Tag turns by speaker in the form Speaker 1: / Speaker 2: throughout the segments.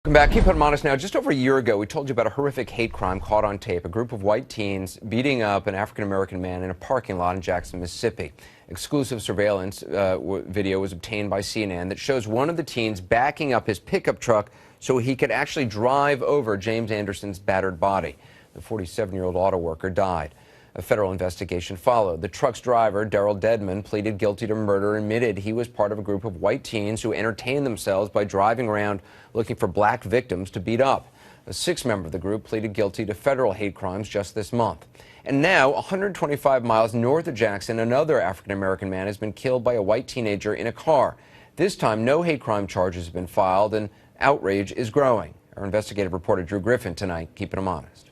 Speaker 1: Welcome back. Keep it honest now. Just over a year ago, we told you about a horrific hate crime caught on tape. A group of white teens beating up an African-American man in a parking lot in Jackson, Mississippi. Exclusive surveillance video was obtained by CNN that shows one of the teens backing up his pickup truck so he could actually drive over James Anderson's battered body. The 47-year-old auto worker died. A federal investigation followed. The truck's driver, Daryl Dedman, pleaded guilty to murder and admitted he was part of a group of white teens who entertained themselves by driving around looking for black victims to beat up. A sixth member of the group pleaded guilty to federal hate crimes just this month. And now, 125 miles north of Jackson, another African-American man has been killed by a white teenager in a car. This time, no hate crime charges have been filed, and outrage is growing. Our investigative reporter Drew Griffin tonight, keeping him honest.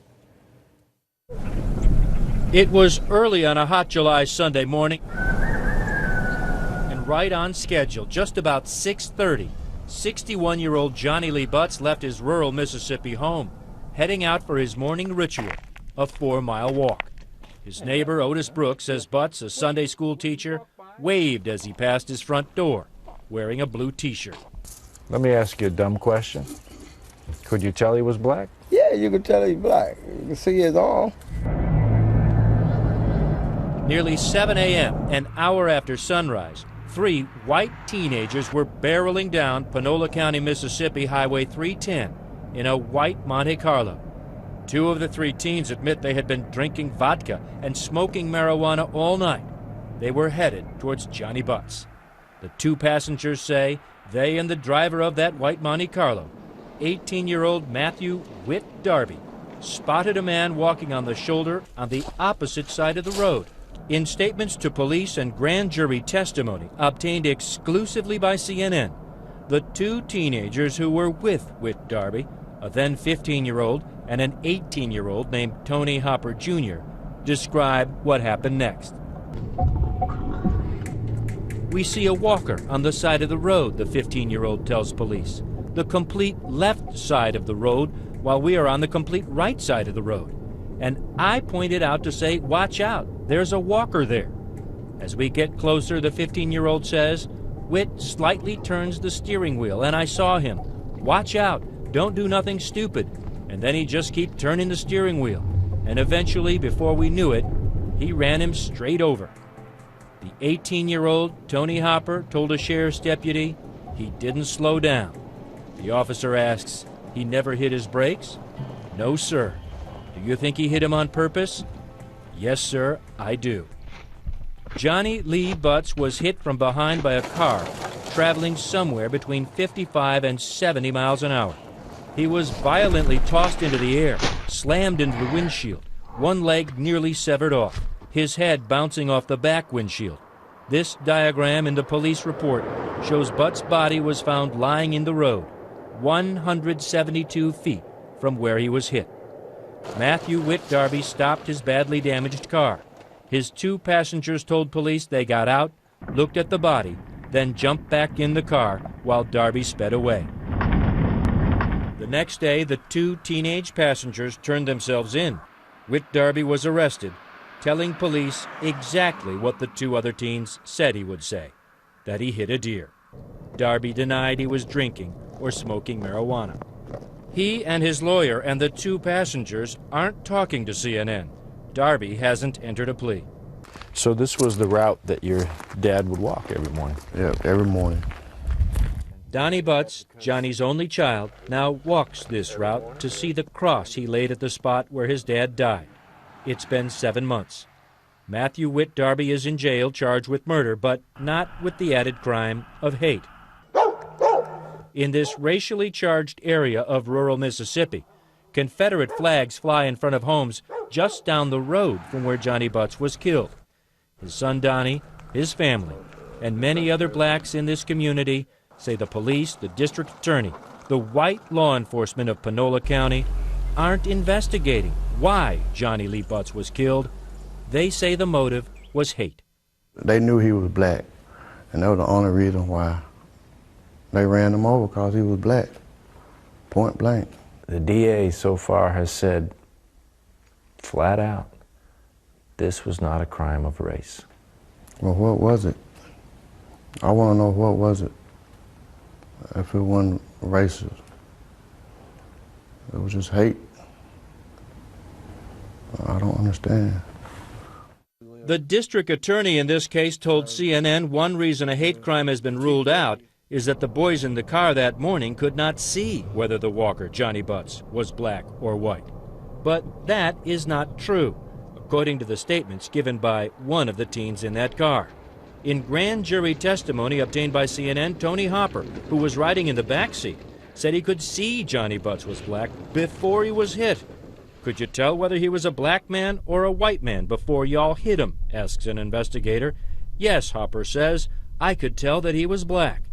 Speaker 2: It was early on a hot July Sunday morning and right on schedule, just about 6:30. 61-year-old Johnny Lee Butts left his rural Mississippi home, heading out for his morning ritual, a 4-mile walk. His neighbor, Otis Brooks, says Butts, a Sunday school teacher, waved as he passed his front door, wearing a blue T-shirt.
Speaker 3: Let me ask you a dumb question. Could you tell he was black?
Speaker 4: Yeah, you could tell he's black. You can see his arm.
Speaker 2: Nearly 7 a.m., an hour after sunrise, 3 white teenagers were barreling down Panola County, Mississippi Highway 310 in a white Monte Carlo. 2 of the 3 teens admit they had been drinking vodka and smoking marijuana all night. They were headed towards Johnny Butts. The 2 passengers say they and the driver of that white Monte Carlo, 18-year-old Matthew Whit Darby, spotted a man walking on the shoulder on the opposite side of the road. In statements to police and grand jury testimony obtained exclusively by CNN, the 2 teenagers who were with Whit Darby, a then 15-year-old and an 18-year-old named Tony Hopper Jr., describe what happened next. We see a walker on the side of the road, the 15-year-old tells police. The complete left side of the road, while we are on the complete right side of the road. And I pointed out to say, watch out, there's a walker there. As we get closer, the 15-year-old says, Whit slightly turns the steering wheel, and I saw him. Watch out, don't do nothing stupid. And then he just kept turning the steering wheel. And eventually, before we knew it, he ran him straight over. The 18-year-old, Tony Hopper, told a sheriff's deputy he didn't slow down. The officer asks, he never hit his brakes? No, sir. Do you think he hit him on purpose? Yes, sir, I do. Johnny Lee Butts was hit from behind by a car traveling somewhere between 55 and 70 miles an hour. He was violently tossed into the air, slammed into the windshield, one leg nearly severed off, his head bouncing off the back windshield. This diagram in the police report shows Butts' body was found lying in the road, 172 feet from where he was hit. Matthew Whit Darby stopped his badly damaged car. His 2 passengers told police they got out, looked at the body, then jumped back in the car while Darby sped away. The next day, the 2 teenage passengers turned themselves in. Whit Darby was arrested, telling police exactly what the 2 other teens said he would say, that he hit a deer. Darby denied he was drinking or smoking marijuana. He and his lawyer and the 2 passengers aren't talking to CNN. Darby hasn't entered a plea.
Speaker 3: So this was the route that your dad would walk every morning?
Speaker 4: Yeah, every morning.
Speaker 2: Donnie Butts, Johnny's only child, now walks this route to see the cross he laid at the spot where his dad died. It's been 7 months. Matthew Whit Darby is in jail charged with murder, but not with the added crime of hate. In this racially charged area of rural Mississippi, Confederate flags fly in front of homes just down the road from where Johnny Butts was killed. His son Donnie, his family, and many other blacks in this community say the police, the district attorney, the white law enforcement of Panola County aren't investigating why Johnny Lee Butts was killed. They say the motive was hate.
Speaker 4: They knew he was black, and that was the only reason why they ran him over, because he was black, point blank.
Speaker 3: The DA so far has said flat out, this was not a crime of race.
Speaker 4: Well, what was it? I want to know, what was it? If it wasn't racist. was just hate. I don't understand.
Speaker 2: The district attorney in this case told CNN one reason a hate crime has been ruled out is that the boys in the car that morning could not see whether the walker, Johnny Butts, was black or white. But that is not true, according to the statements given by one of the teens in that car. In grand jury testimony obtained by CNN, Tony Hopper, who was riding in the back seat, said he could see Johnny Butts was black before he was hit. Could you tell whether he was a black man or a white man before y'all hit him? Asks an investigator. Yes, Hopper says, I could tell that he was black.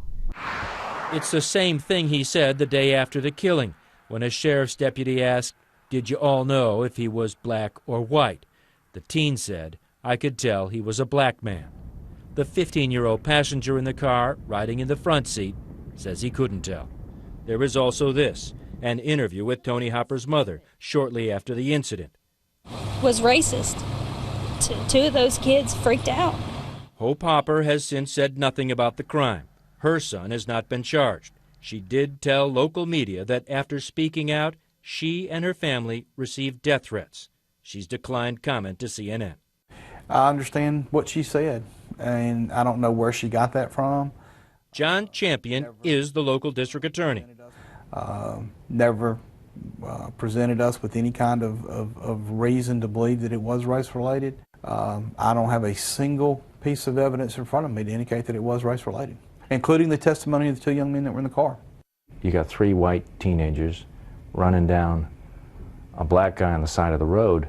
Speaker 2: It's the same thing he said the day after the killing, when a sheriff's deputy asked, did you all know if he was black or white? The teen said, I could tell he was a black man. The 15-year-old passenger in the car, riding in the front seat, says he couldn't tell. There is also this, an interview with Tony Hopper's mother shortly after the incident.
Speaker 5: Was racist. Two of those kids freaked out.
Speaker 2: Hope Hopper has since said nothing about the crime. Her son has not been charged. She did tell local media that after speaking out, she and her family received death threats. She's declined comment to CNN.
Speaker 6: I understand what she said, and I don't know where she got that from.
Speaker 2: John Champion is the local district attorney.
Speaker 6: Never presented us with any kind of reason to believe that it was race-related. I don't have a single piece of evidence in front of me to indicate that it was race-related, including the testimony of the two young men that were in the car.
Speaker 3: You got 3 white teenagers running down a black guy on the side of the road.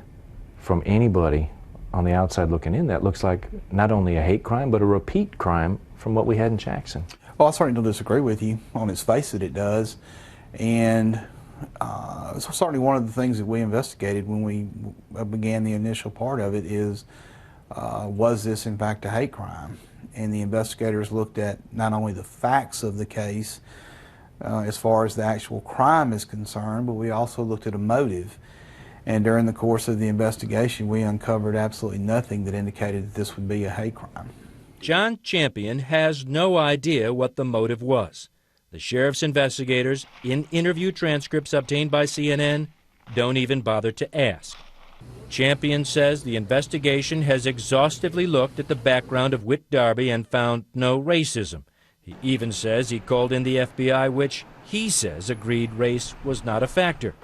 Speaker 3: From anybody on the outside looking in, that looks like not only a hate crime, but a repeat crime from what we had in Jackson.
Speaker 6: Well, I certainly don't disagree with you on its face that it does. And so certainly one of the things that we investigated when we began the initial part of it is, was this in fact a hate crime? And the investigators looked at not only the facts of the case as far as the actual crime is concerned, but we also looked at a motive. And during the course of the investigation, we uncovered absolutely nothing that indicated that this would be a hate crime.
Speaker 2: John Champion has no idea what the motive was. The sheriff's investigators, in interview transcripts obtained by CNN, don't even bother to ask. Champion says the investigation has exhaustively looked at the background of Whit Darby and found no racism. He even says he called in the FBI, which he says agreed race was not a factor.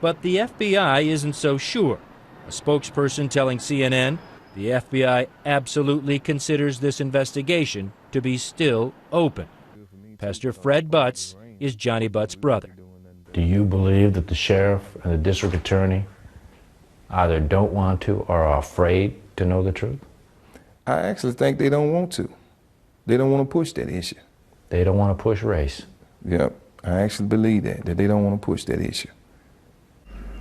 Speaker 2: But the FBI isn't so sure. A spokesperson telling CNN the FBI absolutely considers this investigation to be still open. Pastor Fred Butts is Johnny Butts' brother.
Speaker 3: Do you believe that the sheriff and the district attorney either don't want to or are afraid to know the truth?
Speaker 7: I actually think they don't want to. They don't want to push that issue.
Speaker 3: They don't want to push race.
Speaker 7: Yep, I actually believe that they don't want to push that issue.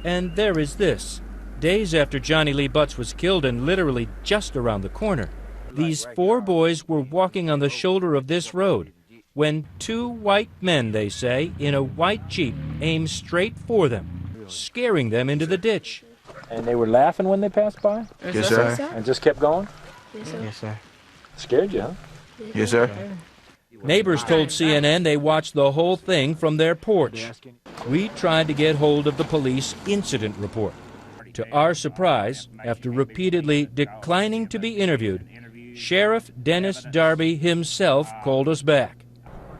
Speaker 2: And there is this. Days after Johnny Lee Butts was killed and literally just around the corner, these 4 boys were walking on the shoulder of this road when 2 white men, they say, in a white Jeep aimed straight for them, scaring them into the ditch.
Speaker 8: And they were laughing when they passed by?
Speaker 4: Yes, sir.
Speaker 8: And just kept going?
Speaker 5: Yes, sir.
Speaker 4: Yes, sir.
Speaker 8: Scared you, huh?
Speaker 4: Yes, sir.
Speaker 2: Neighbors told CNN they watched the whole thing from their porch. We tried to get hold of the police incident report. To our surprise, after repeatedly declining to be interviewed, Sheriff Dennis Darby himself called us back.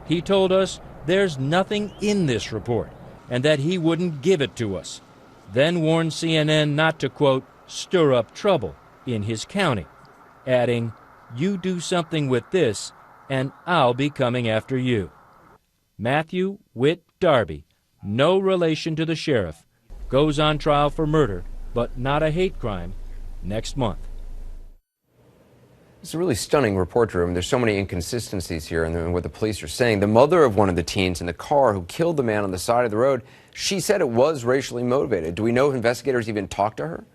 Speaker 2: He told us there's nothing in this report and that he wouldn't give it to us, then warned CNN not to, quote, stir up trouble in his county, adding, you do something with this and I'll be coming after you. Matthew Whit Darby, no relation to the sheriff, goes on trial for murder, but not a hate crime, next month.
Speaker 1: It's a really stunning report, Drew. I mean, there's so many inconsistencies here in what the police are saying. The mother of one of the teens in the car who killed the man on the side of the road, she said it was racially motivated. Do we know if investigators even talked to her?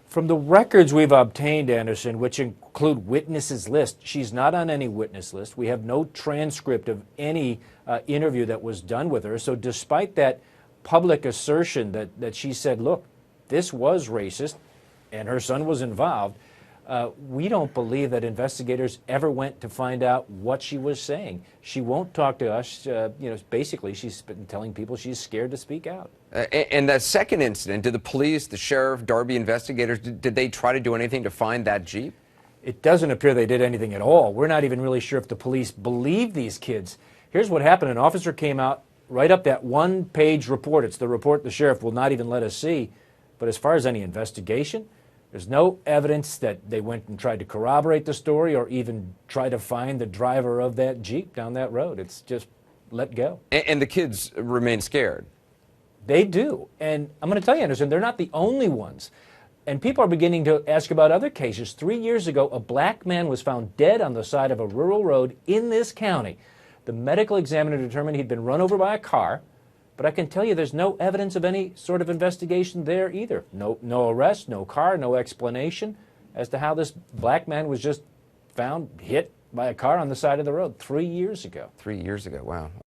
Speaker 8: From the records we've obtained, Anderson, which include witnesses list, she's not on any witness list. We have no transcript of any interview that was done with her. So despite that public assertion that she said, look, this was racist and her son was involved, We don't believe that investigators ever went to find out what she was saying. She won't talk to us. Basically, she's been telling people she's scared to speak out.
Speaker 1: And that second incident, did the police, the sheriff, Darby investigators, did they try to do anything to find that Jeep?
Speaker 8: It doesn't appear they did anything at all. We're not even really sure if the police believe these kids. Here's what happened. An officer came out, write up that one-page report. It's the report the sheriff will not even let us see. But as far as any investigation, there's no evidence that they went and tried to corroborate the story or even try to find the driver of that Jeep down that road. It's just let go.
Speaker 1: And the kids remain scared.
Speaker 8: They do. And I'm going to tell you, Anderson, they're not the only ones. And people are beginning to ask about other cases. 3 years ago, a black man was found dead on the side of a rural road in this county. The medical examiner determined he'd been run over by a car, but I can tell you there's no evidence of any sort of investigation there either. No arrest, no car, no explanation as to how this black man was just found hit by a car on the side of the road 3 years ago.
Speaker 1: 3 years ago, wow.